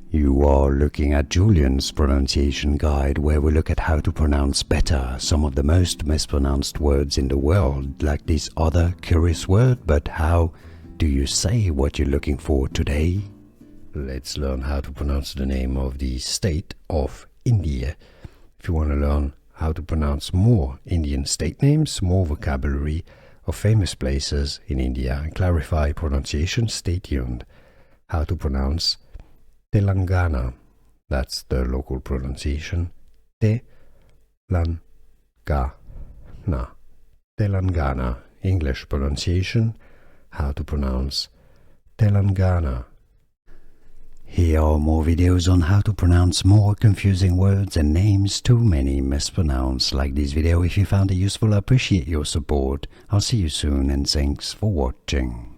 You are looking at Julian's pronunciation guide, where we look at how to pronounce better some of the most mispronounced words in the world, like this other curious word. But how do you say what you're looking for today? Let's learn how to pronounce the name of the state of India. If you want to learn how to pronounce more Indian state names, more vocabulary of famous places in India, and clarify pronunciation, stay tuned. How to pronounce Telangana. That's the local pronunciation. Telangana. Telangana. English pronunciation. How to pronounce Telangana. Here are more videos on how to pronounce more confusing words and names too many mispronounced. Like this video if you found it useful. I appreciate your support. I'll see you soon and thanks for watching.